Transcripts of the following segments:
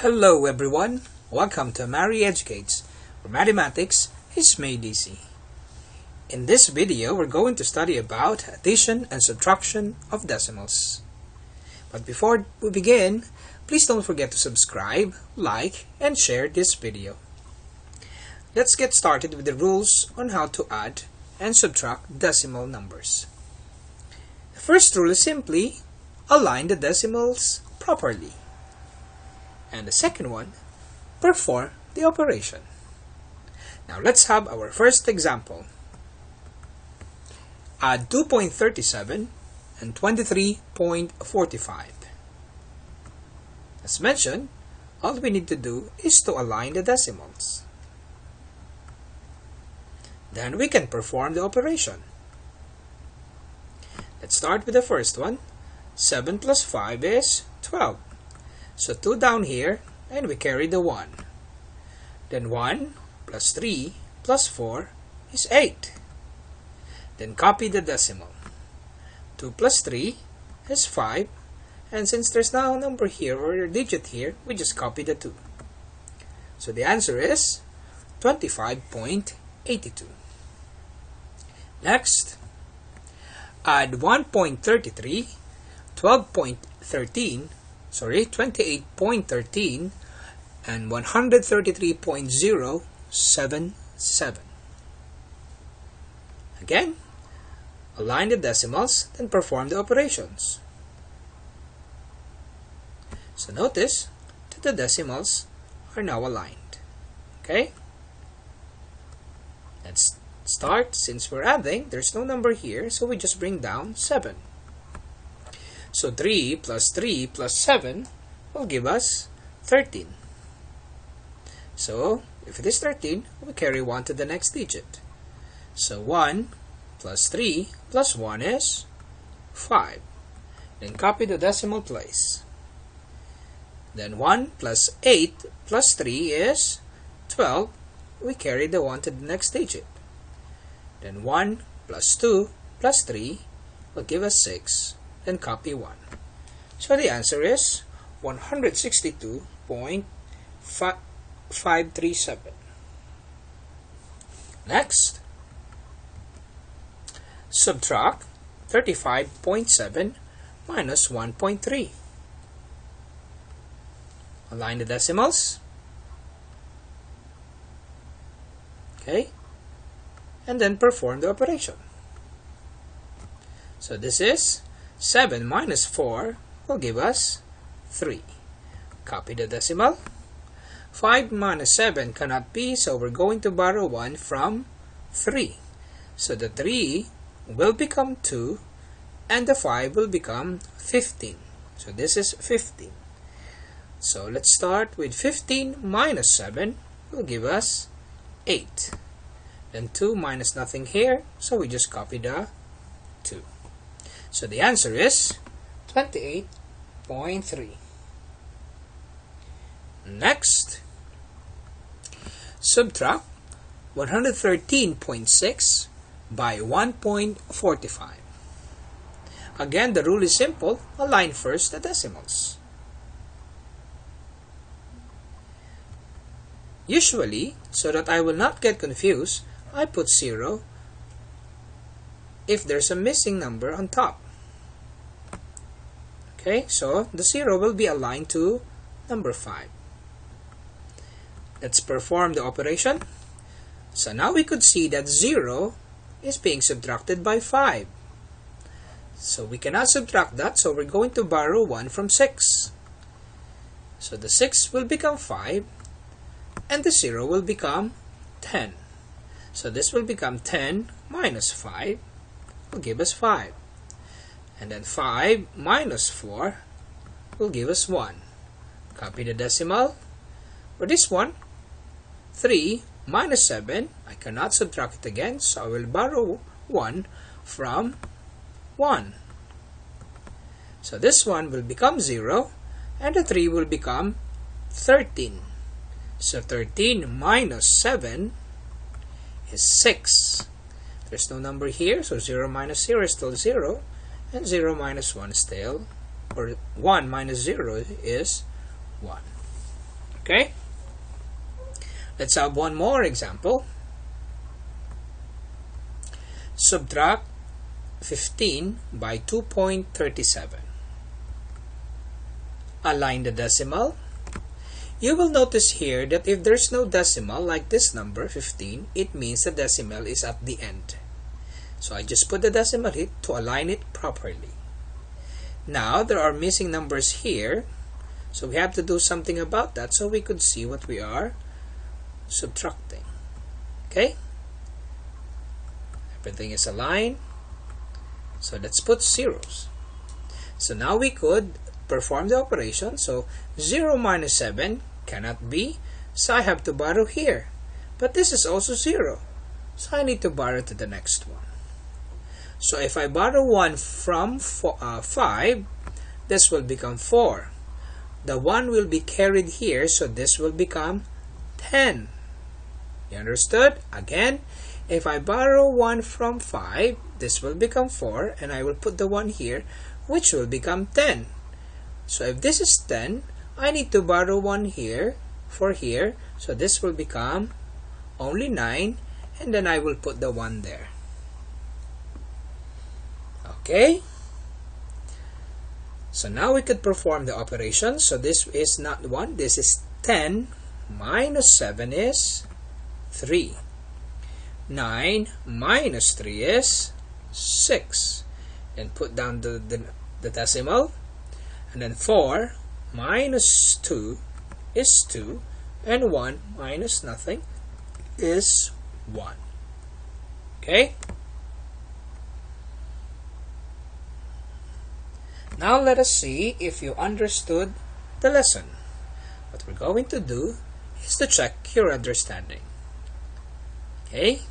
Hello everyone, welcome to Amari Educates, where mathematics is made easy. In this video, we're going to study about addition and subtraction of decimals. But before we begin, please don't forget to subscribe, like, and share this video. Let's get started with the rules on how to add and subtract decimal numbers. The first rule is simply align the decimals properly. And the second one, perform the operation. Now let's have our first example. Add 2.37 and 23.45. As mentioned, all we need to do is to align the decimals. Then we can perform the operation. Let's start with the first one. 7 plus 5 is 12. So 2 down here, and we carry the 1. Then 1 plus 3 plus 4 is 8. Then copy the decimal. 2 plus 3 is 5. And since there's now a number here or a digit here, we just copy the 2. So the answer is 25.82. Next, add 1.33, 28.13 and 133.077. Again, align the decimals, then perform the operations. So notice that the decimals are now aligned. Okay? Let's start. Since we're adding, there's no number here, so we just bring down 7. So 3 plus 7 will give us 13. So if it is 13, we carry 1 to the next digit. So 1 plus 3 plus 1 is 5. Then copy the decimal place. Then 1 plus 8 plus 3 is 12. We carry the 1 to the next digit. Then 1 plus 2 plus 3 will give us 6. Then copy 1. So the answer is 162.537. Next, subtract 35.7 minus 1.3. Align the decimals. Okay. And then perform the operation. So this is 7 minus 4 will give us 3. Copy the decimal. 5 minus 7 cannot be, so we're going to borrow 1 from 3. So the 3 will become 2, and the 5 will become 15. So this is 15. So let's start with 15 minus 7 will give us 8. Then 2 minus nothing here, so we just copy the 2. So the answer is 28.3. Next, subtract 113.6 by 1.45. Again, the rule is simple. Align first the decimals. Usually, so that I will not get confused, I put 0 if there's a missing number on top. Okay, so the 0 will be aligned to number 5. Let's perform the operation. So now we could see that 0 is being subtracted by 5. So we cannot subtract that, so we're going to borrow 1 from 6. So the 6 will become 5, and the 0 will become 10. So this will become 10 minus 5 will give us 5. And then 5 minus 4 will give us 1. Copy the decimal. For this one, 3 minus 7, I cannot subtract it again, so I will borrow 1 from 1. So this one will become 0, and the 3 will become 13. So 13 minus 7 is 6. There's no number here, so 0 minus 0 is still 0, and 0 minus 1 is still, or 1 minus 0 is 1. Okay? Let's have one more example. Subtract 15 by 2.37. Align the decimal. You will notice here that if there's no decimal, like this number 15, it means the decimal is at the end. So I just put the decimal here to align it properly. Now there are missing numbers here, so we have to do something about that so we could see what we are subtracting. Okay? Everything is aligned. So let's put zeros. So now we could perform the operation. So 0 minus 7 cannot be, so I have to borrow here. But this is also 0, so I need to borrow to the next one. So if I borrow 1 from 5, this will become 4. The 1 will be carried here, so this will become 10. You understood? Again, if I borrow 1 from 5, this will become 4, and I will put the 1 here, which will become 10. So if this is 10, I need to borrow 1 here for here, so this will become only 9, and then I will put the 1 there. Okay? So now we could perform the operation. So this is not 1, this is 10 minus 7 is 3. 9 minus 3 is 6. And put down the decimal. And then 4 minus 2 is 2. And 1 minus nothing is 1. Okay? Now let us see if you understood the lesson. What we're going to do is to check your understanding. Okay?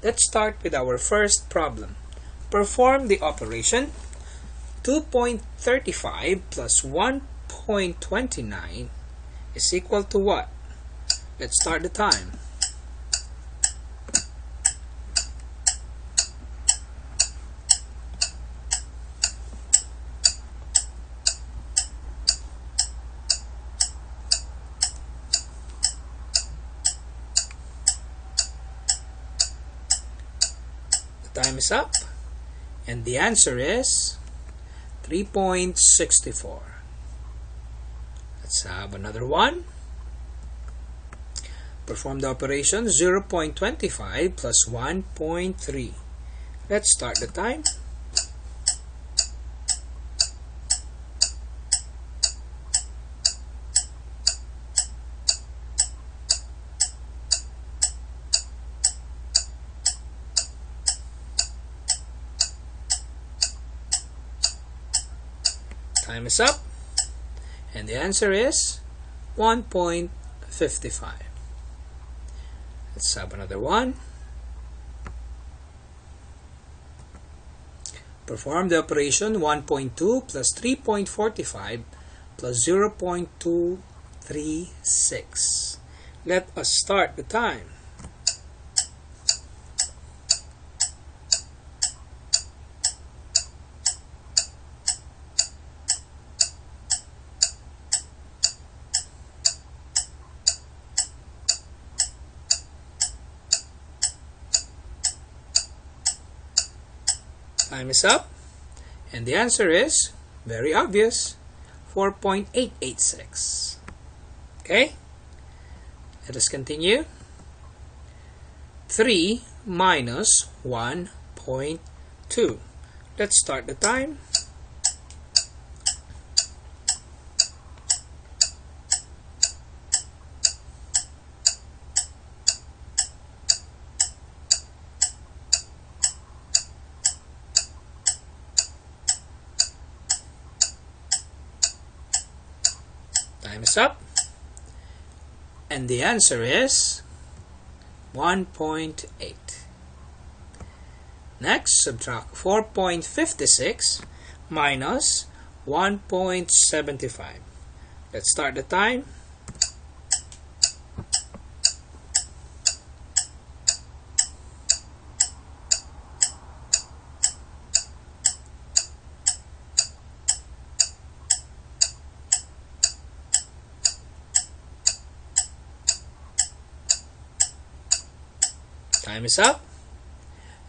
Let's start with our first problem. Perform the operation 2.35 plus 1.29 is equal to what? Let's start the time. Time is up, and the answer is 3.64. Let's have another one. Perform the operation 0.25 plus 1.3. Let's start the time. Time is up, and the answer is 1.55. Let's have another one. Perform the operation 1.2 plus 3.45 plus 0.236. Let us start the time. Time is up, and the answer is very obvious, 4.886. Okay, let us continue. 3 minus 1.2. Let's start the time. Time is up, and the answer is 1.8. Next, subtract 4.56 minus 1.75. Let's start the time. Time is up.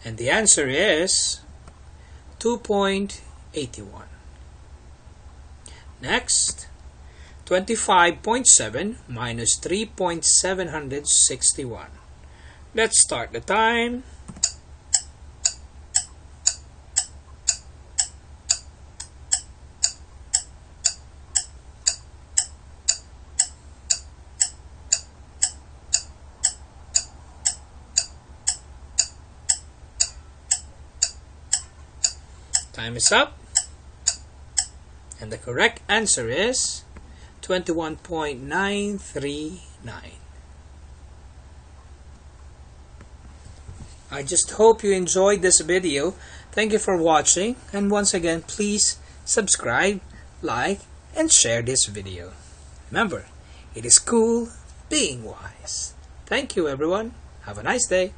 And the answer is 2.81. Next, 25.7 minus 3.761. Let's start the time. Time is up. And the correct answer is 21.939. I just hope you enjoyed this video. Thank you for watching, and once again, please subscribe, like, and share this video. Remember, it is cool being wise. Thank you, everyone. Have a nice day.